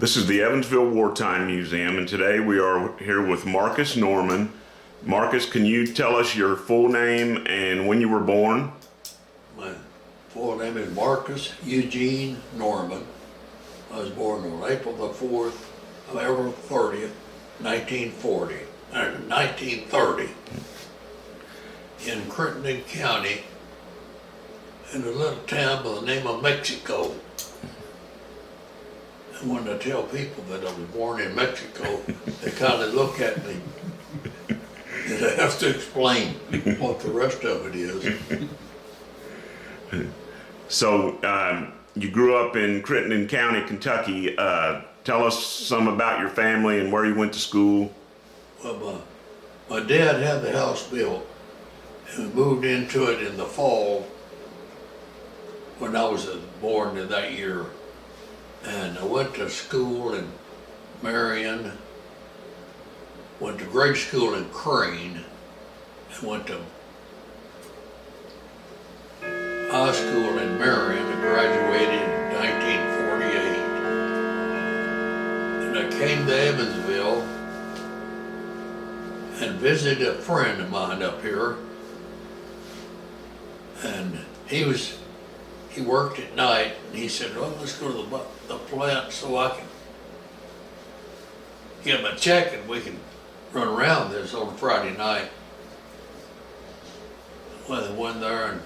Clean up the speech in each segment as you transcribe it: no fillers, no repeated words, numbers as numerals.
This is the Evansville Wartime Museum, and today we are here with Marcus Norman. Marcus, can you tell us your full name and when you were born? My full name is Marcus Eugene Norman. I was born on April the 4th, April 30th, 1930, in Crittenden County, in a little town by the name of Mexico. And when I tell people that I was born in Mexico, they kind of look at me and I have to explain what the rest of it is. So, you grew up in Crittenden County, Kentucky. Tell us some about your family and where you went to school. Well, my dad had the house built and we moved into it in the fall when I was born in that year. And I went to school in Marion, went to grade school in Crane, and went to high school in Marion and graduated in 1948. And I came to Evansville and visited a friend of mine up here. And he worked at night, and he said, well, let's go to the plant so I can get my check and we can run around this on Friday night. Well, I went there and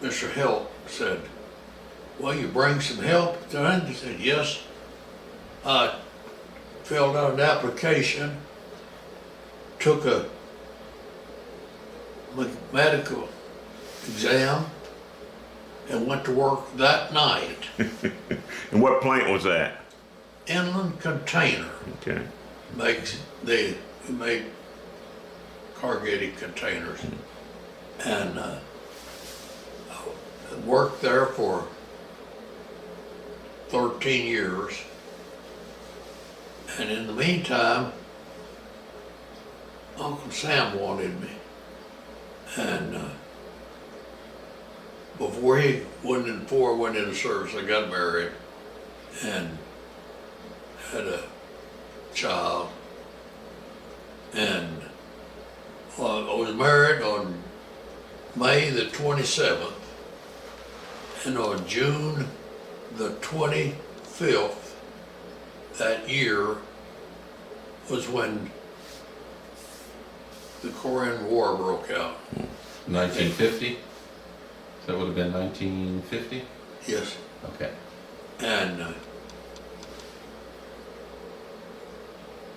Mr. Help said, well, you bring some help, son? He said, yes. I filled out an application, took a medical exam, and went to work that night. And what plant was that? Inland Container. Okay. They make corrugated containers. And I worked there for 13 years. And in the meantime, Uncle Sam wanted me. And before he went into service, I got married and had a child. And I was married on May the 27th, and on June the 25th that year was when the Korean War broke out. 1950? That would have been 1950? Yes. Okay. And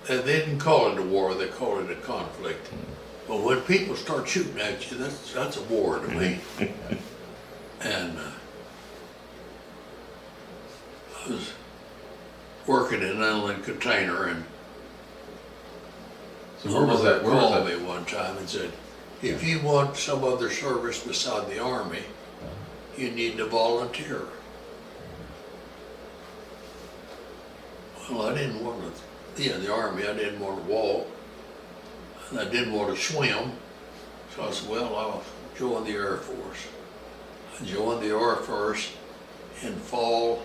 they didn't call it a war, they called it a conflict. But when people start shooting at you, that's a war to me. And I was working in an inland container, and So where was that? called me one time and said, if you want some other service beside the Army, you need to volunteer. Well, I didn't want to be in the Army. I didn't want to walk, and I didn't want to swim. So I said, well, I'll join the Air Force. I joined the Air Force in fall.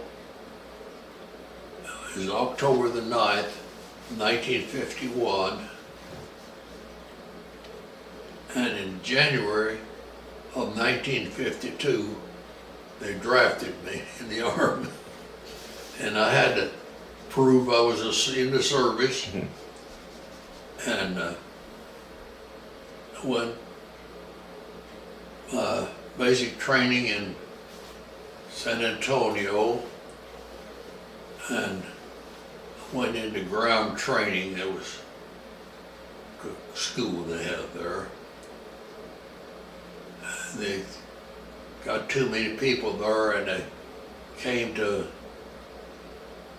It was October the 9th, 1951. And in January of 1952, they drafted me in the Army. And I had to prove I was in the service. And I went basic training in San Antonio, and went into ground training. There was a school they had there. They got too many people there, and they came to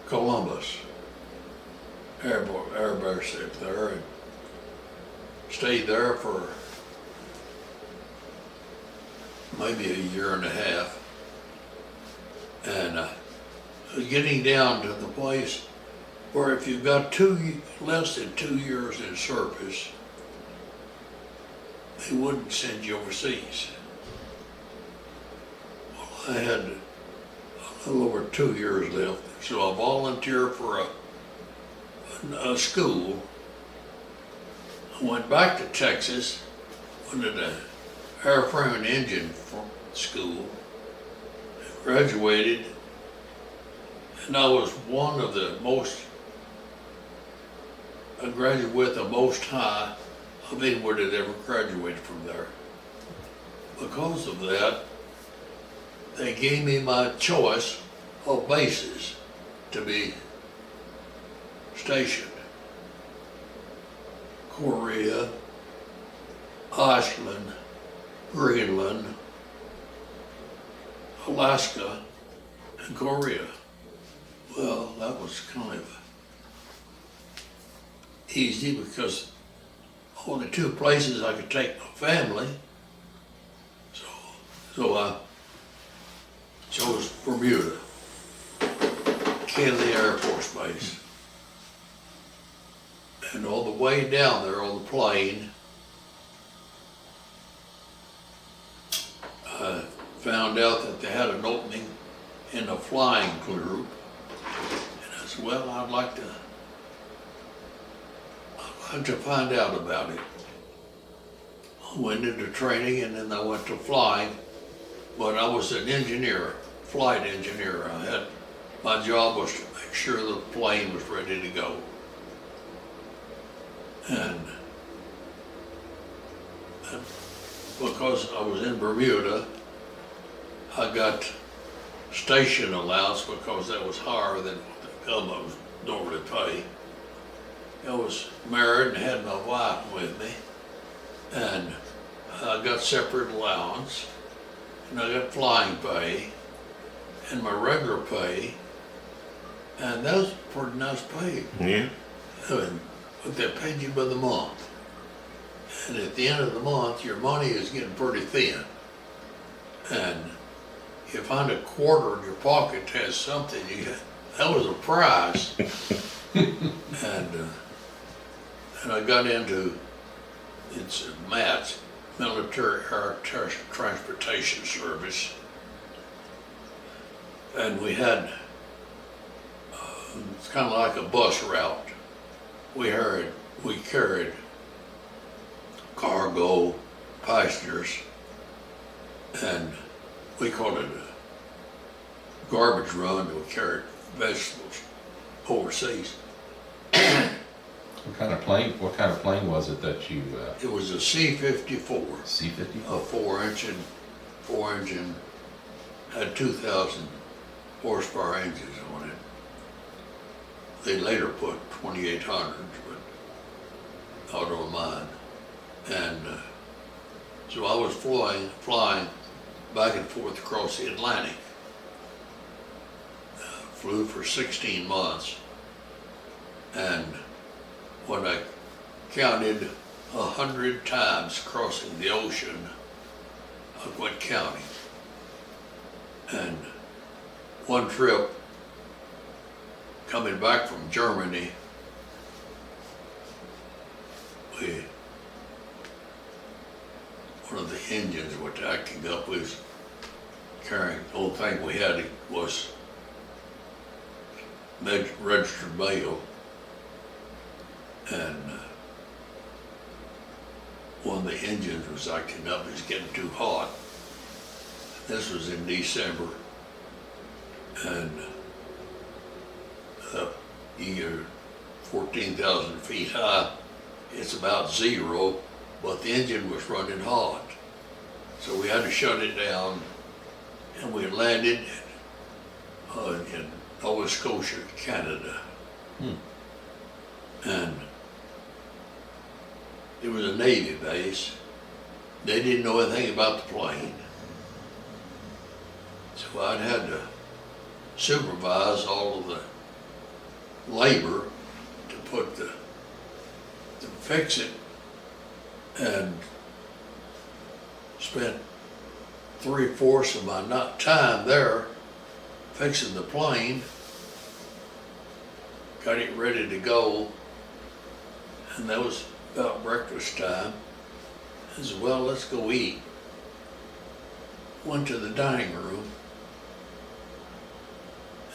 Columbus Air Base up there, and stayed there for maybe a year and a half. And I was getting down to the place where if you've got less than 2 years in service, they wouldn't send you overseas. Well, I had a little over 2 years left. So I volunteered for a school. I went back to Texas, went to the airframe and engine school, graduated, and I was one of the most, I graduated with the most high of anyone that ever graduated from there. Because of that, they gave me my choice of bases to be stationed. Korea, Iceland, Greenland, Alaska, and Korea. Well, that was kind of easy because only 2 places I could take my family. So I chose Bermuda, Kennedy Air Force Base. And on the way down there on the plane, I found out that they had an opening in the flying group. And I said, well, I'd like to find out about it. I went into training and then I went to flying, but I was an engineer, flight engineer. My job was to make sure the plane was ready to go. And because I was in Bermuda, I got station allowance because that was higher than what the government was normally pay. I was married and had my wife with me, and I got separate allowance, and I got flying pay, and my regular pay, and that was pretty nice pay. Yeah. But they paid you by the month. And at the end of the month, your money is getting pretty thin. And you find a quarter in your pocket has something, that was a prize. And I got into, it's MATS, Military Air Transportation Service. And we had, it's kind of like a bus route. We carried cargo, passengers, and we called it a garbage run. We carried vegetables overseas. What kind of plane was it that you, It was a C-54, C-54? a four engine, had 2,000 horsepower engines on it. They later put 2,800, but not on mine. And so I was flying back and forth across the Atlantic. Flew for 16 months. And when I counted 100 times crossing the ocean, I quit counting. And one trip, coming back from Germany, one of the engines was acting up. We was carrying, the only thing we had was registered mail. And one of the engines was acting up, it was getting too hot. This was in December. And you're 14,000 feet high, it's about 0, but the engine was running hot. So we had to shut it down, and we landed in Nova Scotia, Canada. And it was a Navy base. They didn't know anything about the plane. So I'd had to supervise all of the labor to fix it, and spent 3/4 of my time there fixing the plane, got it ready to go, and that was about breakfast time. I said, well, let's go eat. Went to the dining room,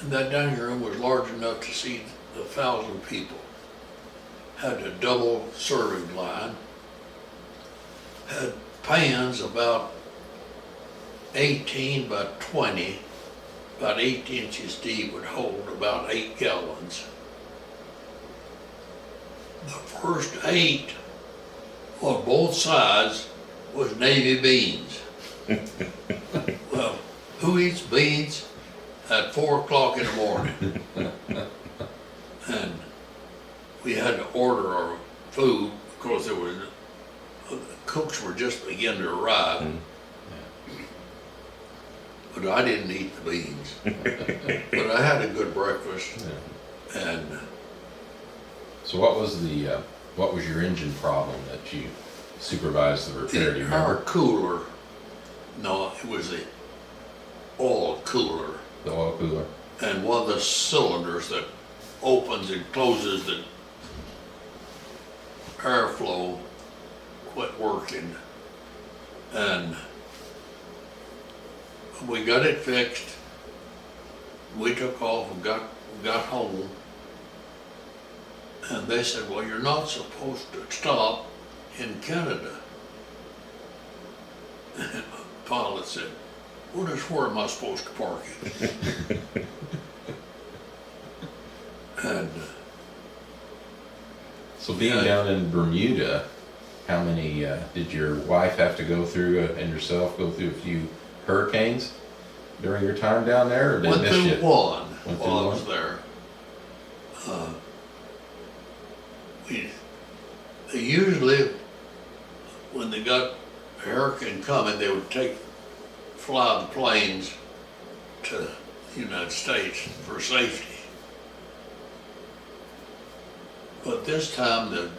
And that dining room was large enough to seat 1,000 people. Had a double serving line. Had pans about 18 by 20, about 8 inches deep, would hold about 8 gallons. The first 8 on both sides was navy beans. Well, who eats beans at 4 o'clock in the morning? And we had to order our food because there was, the cooks were just beginning to arrive. But I didn't eat the beans. But I had a good breakfast. Yeah. And So what was your engine problem that you supervised the repair? Do you our remember? cooler, no, it was the oil cooler. The oil cooler? And one of the cylinders that opens and closes, the airflow quit working. And we got it fixed. We took off and got home. And they said, well, you're not supposed to stop in Canada. And the pilot said, well, just where am I supposed to park it? And So being down in Bermuda, how many, did your wife have to go through and yourself go through a few hurricanes during your time down there, or did went they miss through you? one Went through while I one? was there. They usually, when they got a hurricane coming, they would fly the planes to the United States for safety. But this time the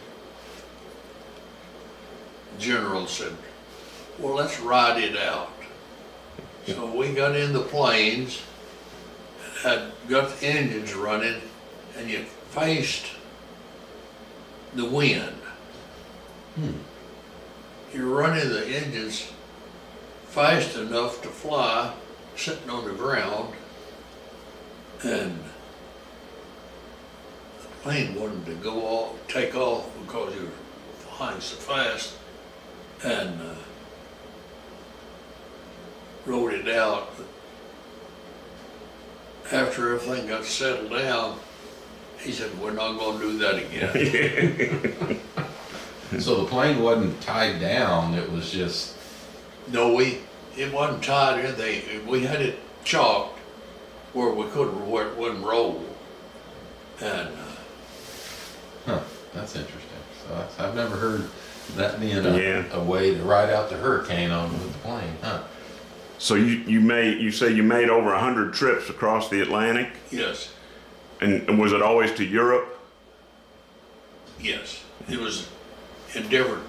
general said, well, let's ride it out. So we got in the planes, had got the engines running, and you faced the wind. You're running the engines fast enough to fly, sitting on the ground, and the plane wanted to go off, take off because you were flying so fast, and rode it out. After everything got settled down, he said, we're not gonna do that again. So the plane wasn't tied down, it was just, No, it wasn't tied or anything. We had it chalked where where it wouldn't roll. And that's interesting. So I've never heard that being Yeah. a way to ride out the hurricane on with the plane, huh? So you say you made over 100 trips across the Atlantic, yes, and was it always to Europe? yes, it was in different,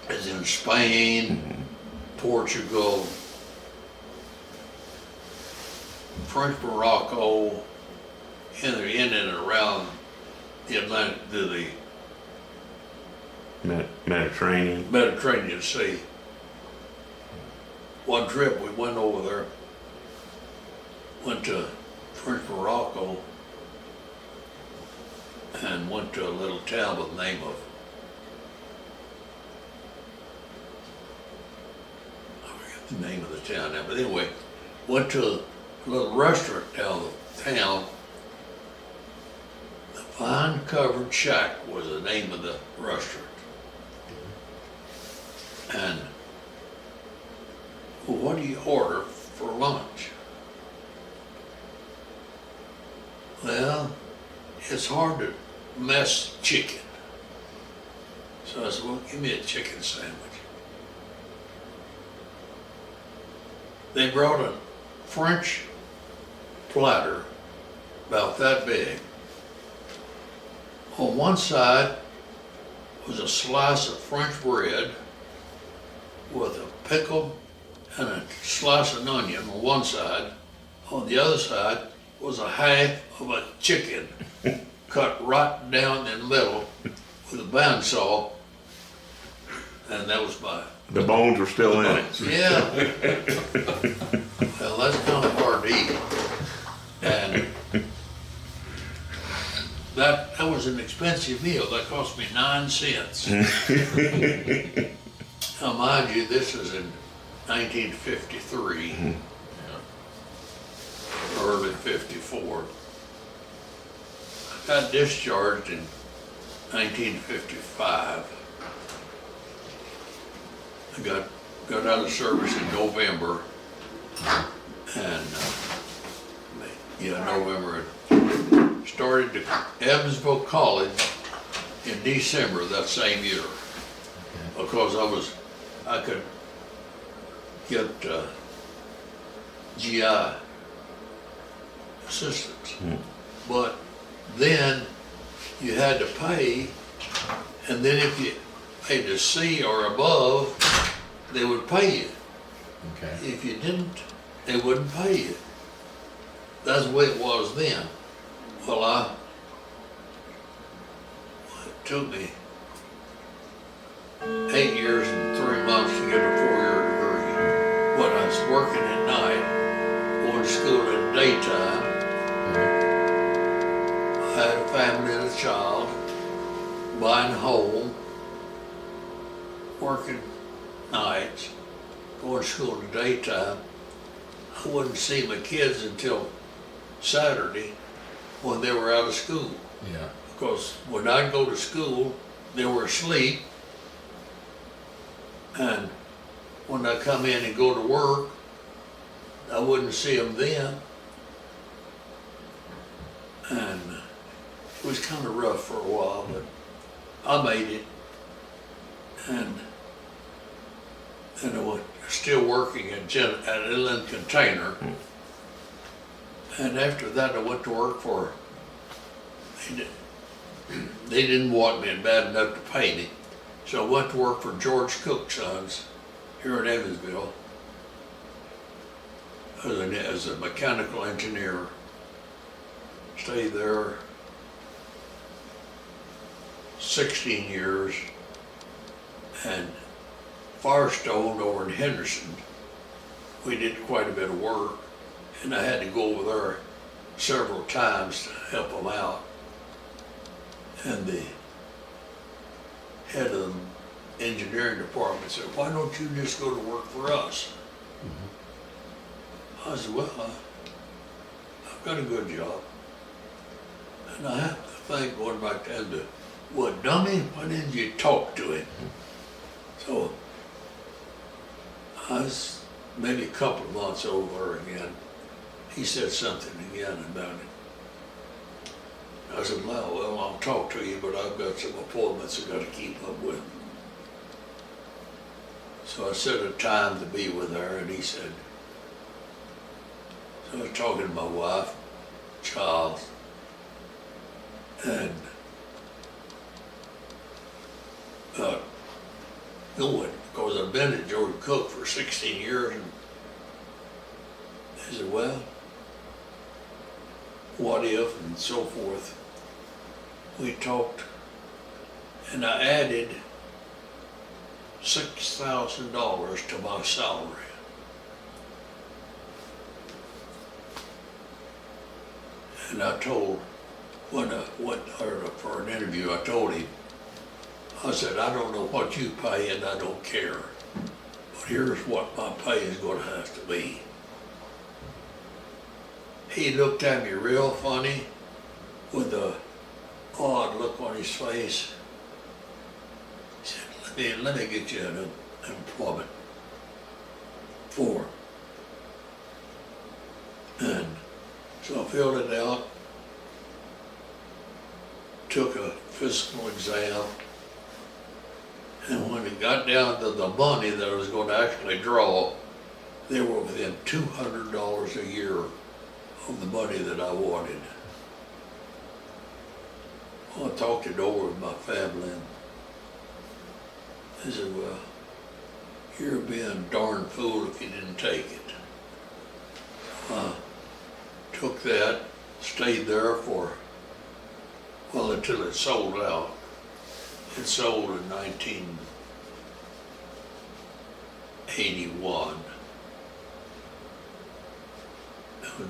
as in Spain, Portugal, French Morocco, in and around the Atlantic, the Mediterranean. Mediterranean Sea. One trip we went over there, went to French Morocco, and went to a little town with the name of, I forget the name of the town now, but anyway, went to a little restaurant down the town. The Vine Covered Shack was the name of the restaurant. And, well, what do you order for lunch? Well, it's hard to mess chicken. So I said, well, give me a chicken sandwich. They brought a French platter about that big. On one side was a slice of French bread with a pickle and a slice of onion on one side. On the other side was a half of a chicken cut right down in the middle with a bandsaw, and that was my, The bones were still in it. yeah. Well, that's kind of hard to eat. And that was an expensive meal. That cost me 9 cents. Now, mind you, this is in 1953, early 54. I got discharged in 1955. I got out of service in November, and November. Started to Evansville College in December that same year, because I could get GI assistance, but then you had to pay, and then if you paid a C or above, they would pay you. Okay. If you didn't, they wouldn't pay you. That's the way it was then. Well, it took me 8 years and 3 months to get a 4-year degree. When I was working at night, going to school in the daytime, I had a family and a child, buying a home, working nights, going to school in the daytime. I wouldn't see my kids until Saturday when they were out of school. Yeah. Because when I'd go to school, they were asleep. And when I come in and go to work, I wouldn't see them then. And it was kind of rough for a while, but I made it. And I was still working at Inland Container. And after that, I went to work for, they didn't want me bad enough to pay me. So I went to work for George Cook's Sons here in Evansville as a mechanical engineer. Stayed there 16 years. And Firestone over in Henderson, we did quite a bit of work. And I had to go over there several times to help them out. And the head of the engineering department said, "Why don't you just go to work for us?" I said, "Well, I've got a good job." And I have to think, going back to, "Well, dummy, why didn't you talk to him?" So I was maybe a couple of months over again. He said something again about it. I said, well, I'll talk to you, but I've got some appointments I've got to keep up with. So I set a time to be with her, and he said, so I was talking to my wife, child, and going, because I've been at George Cook for 16 years, and he said, well, what if, and so forth. We talked, and I added $6,000 to my salary. And I told, when I went for an interview, I told him, I said, I don't know what you pay and I don't care, but here's what my pay is going to have to be. He looked at me real funny with a odd look on his face. He said, let me get you an employment form. And so I filled it out, took a physical exam, and when it got down to the money that I was going to actually draw, they were within $200 a year of the money that I wanted. Well, I talked it over with my family, and they said, well, you're being a darn fool if you didn't take it. I took that, stayed there for, well, until it sold out. It sold in 1981. It was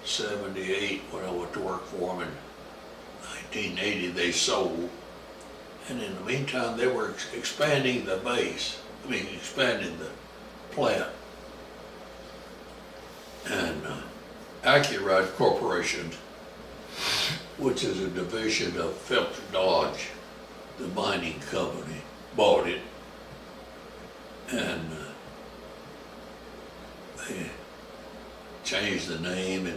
'78 when I went to work for them. In 1980 they sold. And in the meantime, they were expanding the base. Expanding the plant. And Accuride Corporation, which is a division of Phelps Dodge, the mining company, bought it. And they changed the name,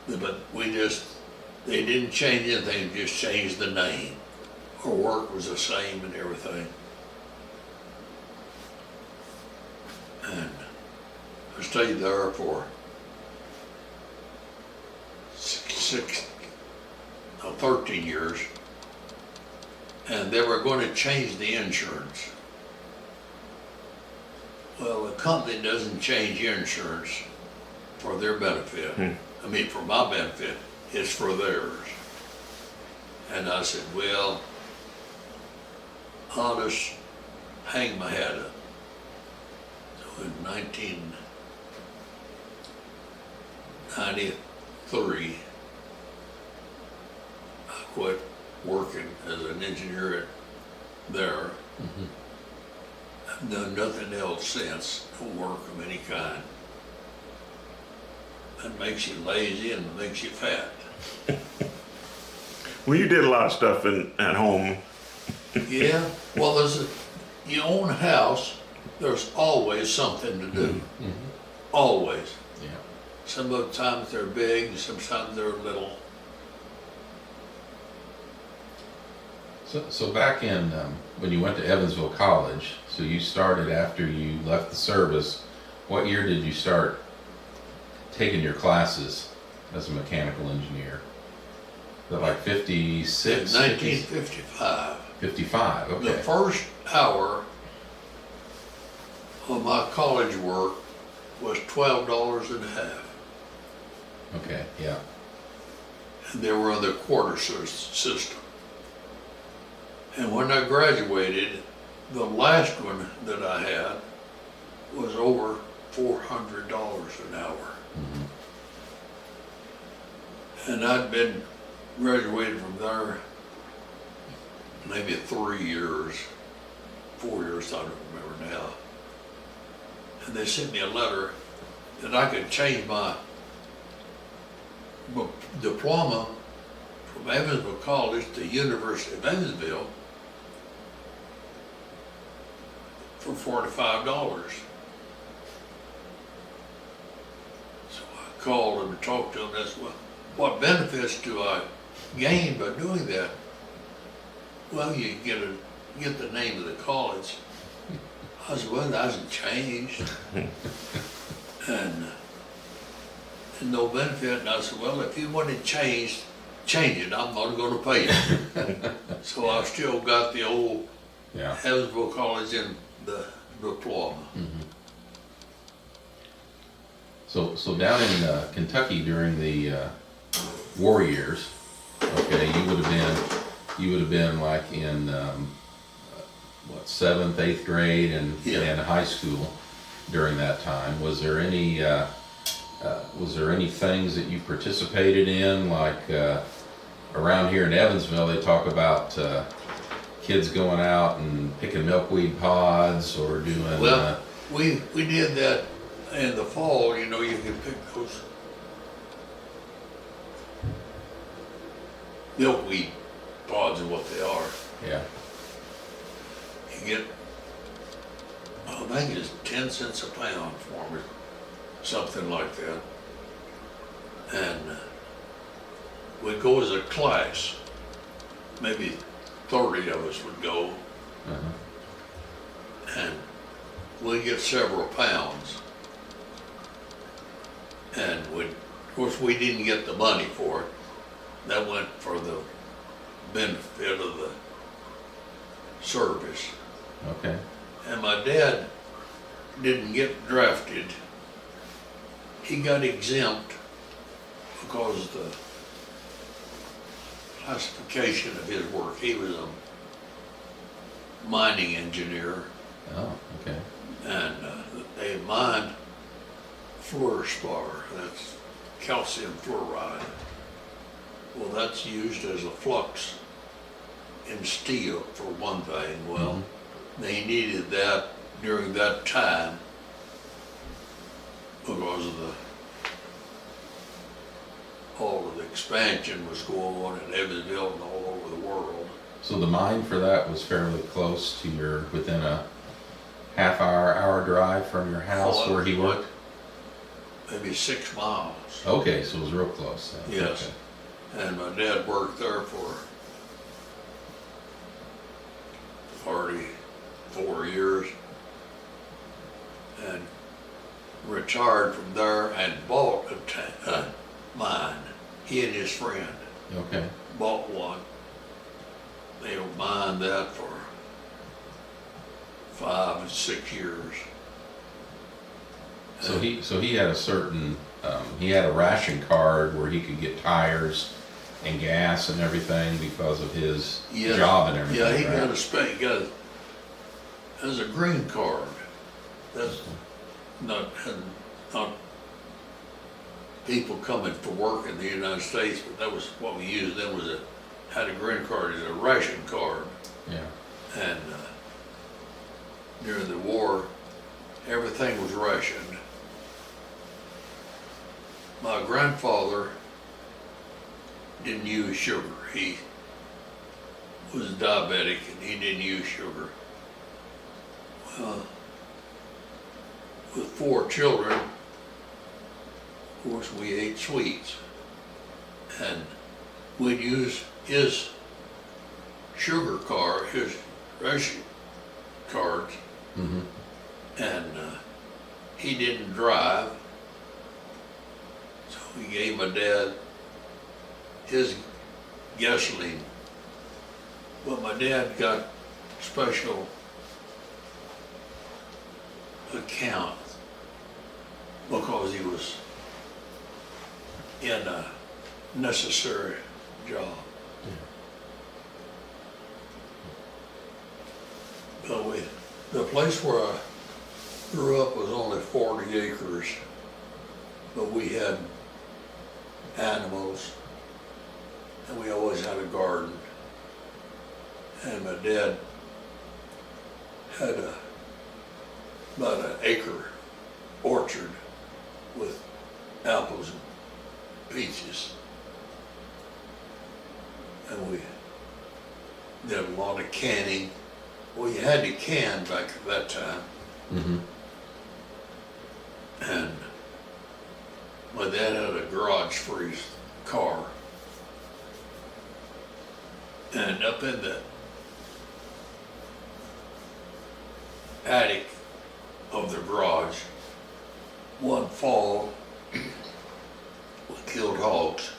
but they didn't change anything, just changed the name. Our work was the same and everything. And I stayed there for 13 years. And they were going to change the insurance. Well, the company doesn't change insurance for their benefit. For my benefit, it's for theirs. And I said, well, I'll just hang my head up. So in 1993, I quit working as an engineer there. I've done nothing else since, no work of any kind. That makes you lazy and makes you fat. Well, you did a lot of stuff at home. Yeah, well, you own a house, there's always something to do. Always. Yeah. Sometimes they're big, sometimes they're little. So back in, when you went to Evansville College, so you started after you left the service, what year did you start taking your classes as a mechanical engineer? Was it like 56? 1955. 55, okay. The first hour of my college work was $12 and a half. Okay, yeah. And they were on the quarter system. And when I graduated, the last one that I had was over $400 an hour. And I'd been graduated from there maybe 3 years, 4 years, I don't remember now. And they sent me a letter that I could change my diploma from Evansville College to University of Evansville for $45. So I called them and talked to them, and I said, well, what benefits do I gain by doing that? Well, you get the name of the college. I said, well, that hasn't changed. and no benefit. And I said, well, if you want it changed, change it. I'm not going to pay you. So I've still got the old Evansville College and the diploma. So down in Kentucky during the war years, okay, you would have been like in what, 7th, 8th grade and high school during that time. Was there any things that you participated in, like around here in Evansville they talk about kids going out and picking milkweed pods or doing well, we did that in the fall. You know, you can pick those milkweed pods are what they are. yeah. You get, I think it's 10 cents a pound for me, something like that. And we'd go as a class, maybe 30 of us would go, and we'd get several pounds. And of course, we didn't get the money for it. That went for the benefit of the service. Okay. And my dad didn't get drafted. He got exempt because of the classification of his work. He was a mining engineer, Oh, okay. and they mined fluorspar. That's calcium fluoride. Well, that's used as a flux in steel for one thing. Well, they needed that during that time because of all of the expansion was going on in Evansville and all over the world. So the mine for that was fairly close to within a hour drive from your house Oh, where he worked? Maybe 6 miles. Okay, so it was real close then. Yes. And my dad worked there for 44 years and retired from there and bought a mine. He and his friend Okay. bought one. They mined that for 5 and 6 years. So he had a certain, he had a ration card where he could get tires and gas and everything because of his Yes. job and everything, Yeah, he right? got has a green card. That's not people coming for work in the United States, but that was what we used then was had a green card as a ration card. Yeah. And during the war, everything was rationed. My grandfather didn't use sugar. He was diabetic and he didn't use sugar. Well, with 4 children, of course, we ate sweets. And we'd use his sugar card, his ration cards, Mm-hmm. and he didn't drive. So we gave my dad his gasoline. But my dad got special account because he was in a necessary job. But the place where I grew up was only 40 acres, but we had animals and we always had a garden. And my dad had about an acre orchard with apples and peaches. And we did a lot of canning. Well, you had to can back at that time. Mm-hmm. And my dad had a garage for his car. And up in the attic of the garage, one fall, we killed hogs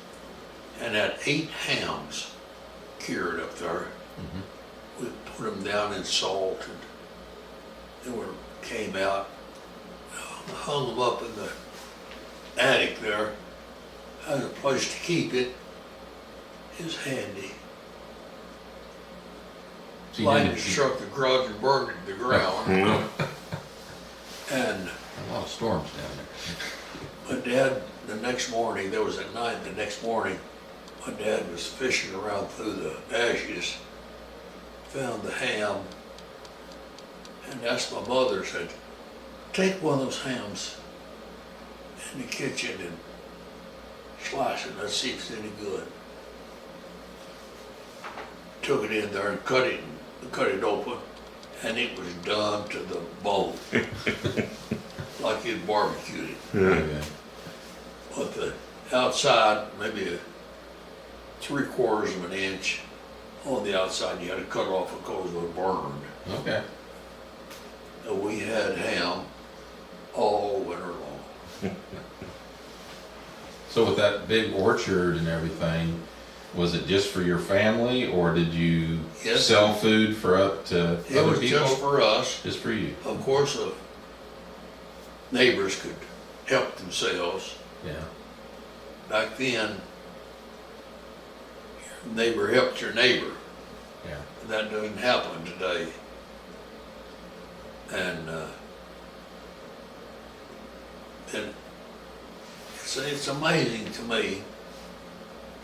and had 8 hams cured up there. Mm-hmm. We put them down in salt and they came out, hung them up in the attic there. Had a place to keep it. It was handy. So you Lightning didn't- struck the garage and burned it to the ground. And a lot of storms down there. my dad, the next morning, there was at night, the next morning, my dad was fishing around through the ashes, found the ham, and asked my mother, said, take one of those hams in the kitchen and slice it, let's see if it's any good. Took it in there and cut it open, and it was done to the bone. Like you'd barbecued it. Okay. But the outside, maybe 3/4 of an inch on the outside, you had to cut off because it was burned. Okay. And we had ham all winter long. So with that big orchard and everything, was it just for your family, or did you Yes. sell food for up to It other was people? just for us. Just for you. Of course, neighbors could help themselves. Yeah. Back then, your neighbor helped your neighbor. Yeah. That doesn't happen today. And it it's amazing to me.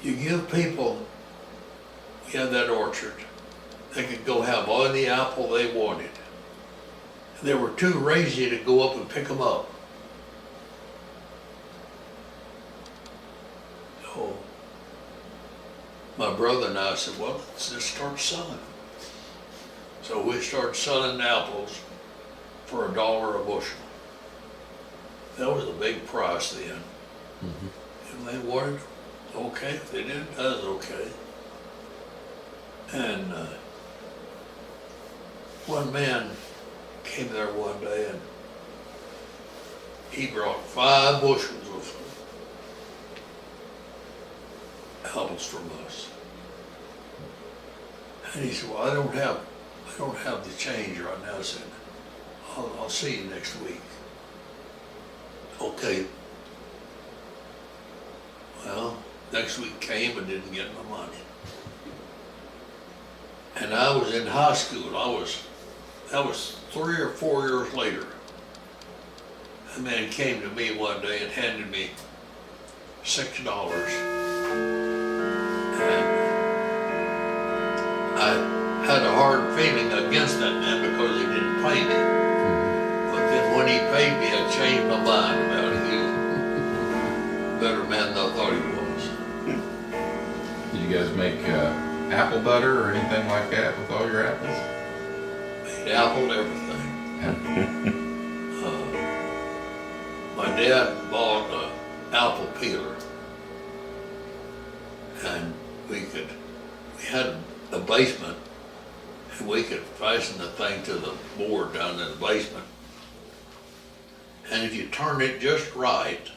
You give people, we had that orchard, they could go have all the apple they wanted. They were too lazy to go up and pick them up. So my brother and I said, well, let's just start selling. So we started selling apples for $1 a bushel. That was a big price then. Mm-hmm. If they wanted, okay. If they didn't, that was okay. And one man came there one day and he brought 5 bushels of apples from us. And he said, well, I don't have the change right now. I said, I'll see you next week. Okay. Well, next week came and didn't get my money. And I was in high school. That was 3 or 4 years later. A man came to me one day and handed me $6. And I had a hard feeling against that man because he didn't pay me. But then when he paid me, I changed my mind about it. He was a better man than I thought he was. Did you guys make apple butter or anything like that with all your apples? Made apple everything. My dad bought an apple peeler. And we had a basement, and we could fasten the thing to the board down in the basement. And if you turn it just right,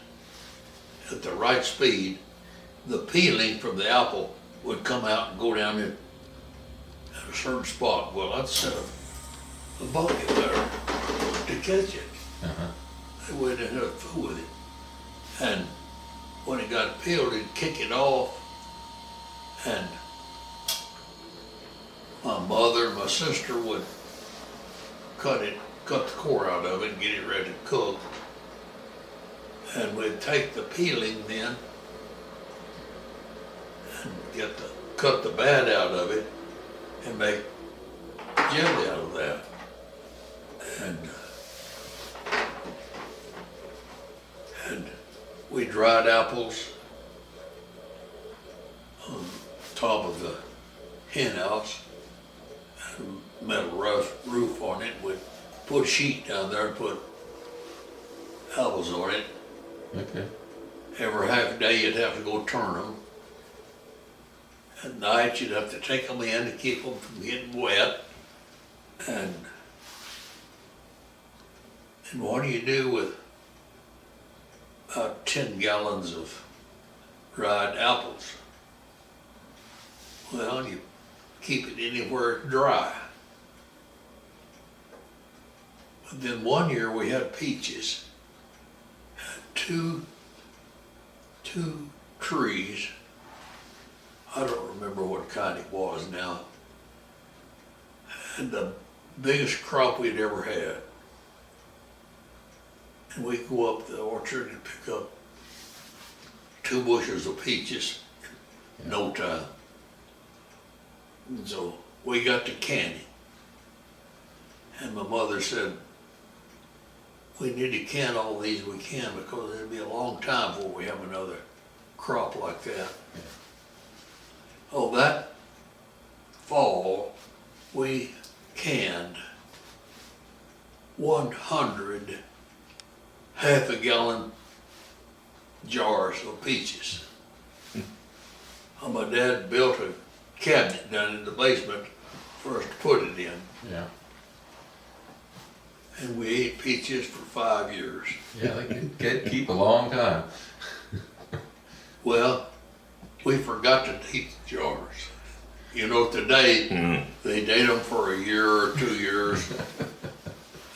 at the right speed, the peeling from the apple would come out and go down in at a certain spot. Well, I'd set a bucket there to catch it. Uh-huh. They wouldn't have to fool with it. And when it got peeled, he'd kick it off. And my mother and my sister would cut the core out of it and get it ready to cook. And we'd take the peeling then and cut the bad out of it and make jelly out of that. And we dried apples on top of the hen house, had a metal roof on it. We'd put a sheet down there and put apples on it. Okay. Every half day you'd have to go turn them. At night you'd have to take them in to keep them from getting wet. And what do you do with about 10 gallons of dried apples? Well, you keep it anywhere it's dry. But then one year we had peaches. Had two trees. I don't remember what kind it was now. And the biggest crop we'd ever had. And we'd go up the orchard and pick up 2 bushels of peaches in no time. And so we got to canning. And my mother said, we need to can all these we can because it'll be a long time before we have another crop like that. Oh, that fall, we canned 100 half-a-gallon jars of peaches. My dad built a cabinet down in the basement for us to put it in. Yeah. And we ate peaches for 5 years. Yeah, they can keep a long time. Well, we forgot to date the jars. You know, today, they date them for a year or 2 years.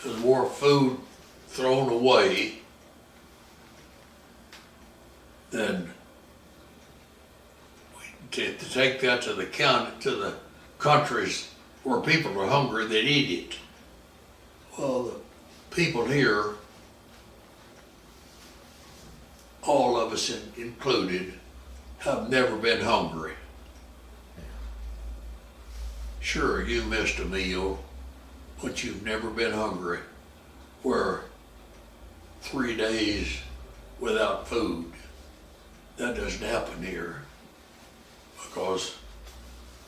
There's more food thrown away than to take that to the countries where people are hungry, they'd eat it. Well, the people here, all of of us included, have never been hungry. Sure, you missed a meal, but you've never been hungry. Where 3 days without food, that doesn't happen here because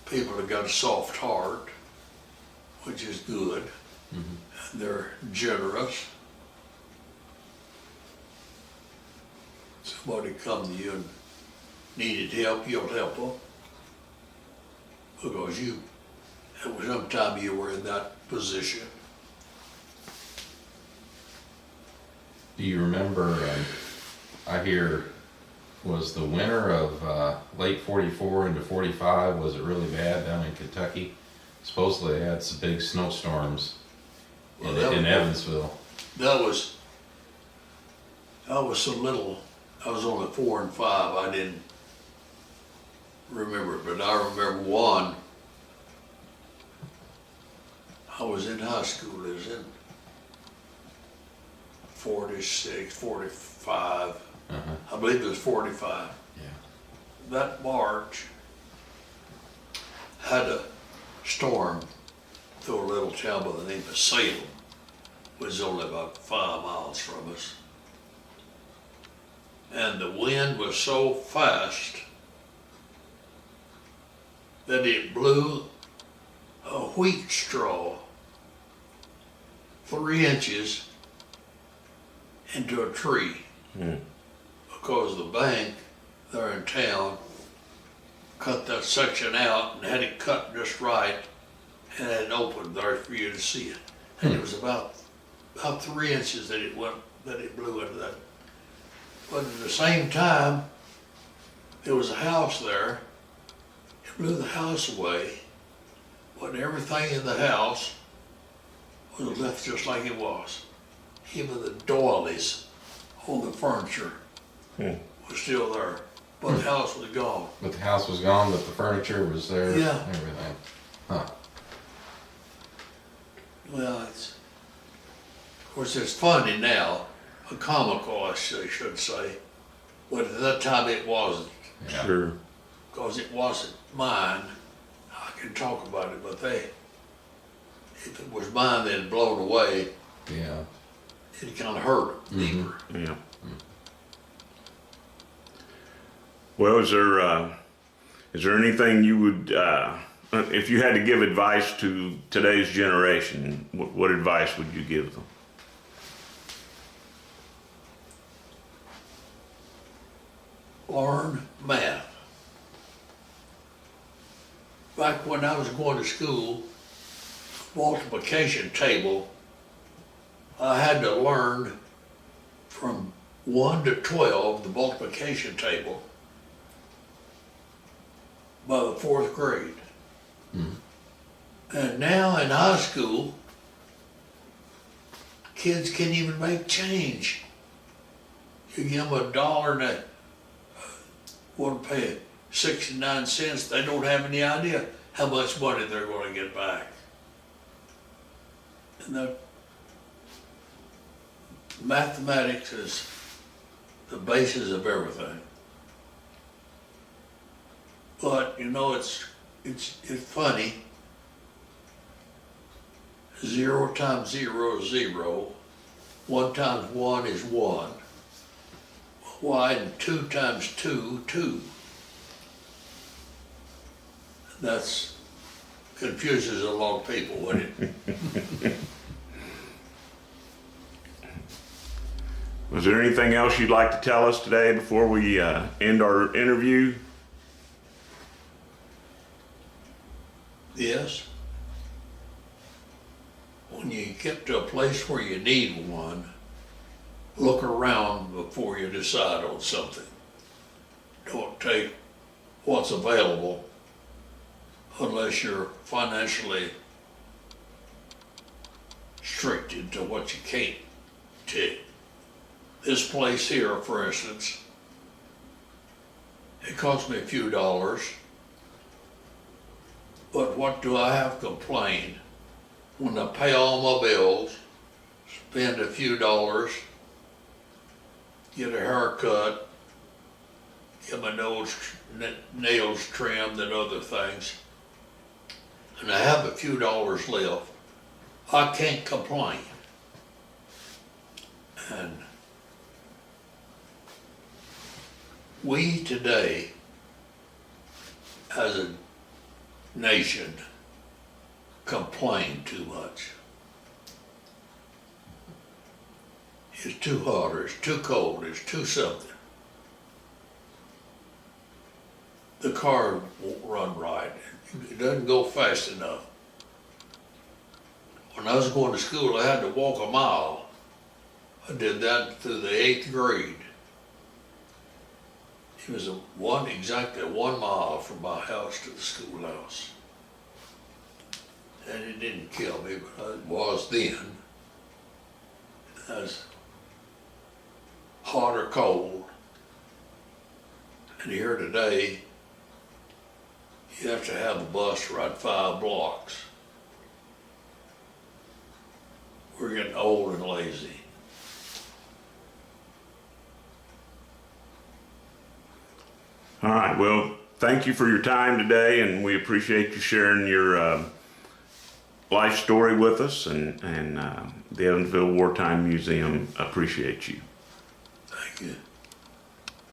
people have got a soft heart, which is good. And they're generous. Somebody come to you and needed help, you'll help them. Because it was sometime you were in that position. Do you remember, I hear, was the winter of late 44 into 45, was it really bad down in Kentucky? Supposedly they had some big snowstorms in Evansville. I was so little, I was only 4 and 5, I didn't remember, but I remember one. I was in high school, it was in 46, 45, I believe it was 45. Yeah. That March had a storm through a little town by the name of Salem, which was only about 5 miles from us. And the wind was so fast that it blew a wheat straw 3 inches into a tree. Because the bank there in town cut that section out and had it cut just right and had it opened there for you to see it. And it was about 3 inches that it blew into that. But at the same time, there was a house there. It blew the house away, but everything in the house was left just like it was. Even the doilies on the furniture was still there, but the house was gone. But the house was gone, but the furniture was there, Yeah. everything. Huh. Well, of course, it's funny now, comical, I should say, but at that time it wasn't, Yeah. Sure. because it wasn't mine. I can talk about it, but if it was mine, they'd blown away. Yeah. It kind of hurt deeper. Yeah. Well, is there anything you would, if you had to give advice to today's generation, what advice would you give them? Learn math. Back when I was going to school, multiplication table, I had to learn from 1 to 12, the multiplication table, by the 4th grade. And now in high school, kids can't even make change. You give them $1 and they want to pay 69 cents, they don't have any idea how much money they're going to get back. And the mathematics is the basis of everything. But you know, it's funny. 0 times 0 is 0. 1 times 1 is 1. Why? And 2 times 2, 2. That's confuses a lot of people, wouldn't it? Was there anything else you'd like to tell us today before we end our interview? Yes. When you get to a place where you need one, look around before you decide on something. Don't take what's available unless you're financially restricted to what you can't take. This place here, for instance, it cost me a few dollars, but what do I have to complain when I pay all my bills, spend a few dollars, get a haircut, get my nails trimmed and other things. And I have a few dollars left. I can't complain. And we today, as a nation, complain too much. It's too hot, or it's too cold, it's too something. The car won't run right. It doesn't go fast enough. When I was going to school, I had to walk a mile. I did that through the 8th grade. It was exactly 1 mile from my house to the schoolhouse. And it didn't kill me, but it was then. As hot or cold. And here today, you have to have a bus to ride 5 blocks. We're getting old and lazy. All right, well, thank you for your time today, and we appreciate you sharing your life story with us, and the Evansville Wartime Museum appreciates you. Thank you.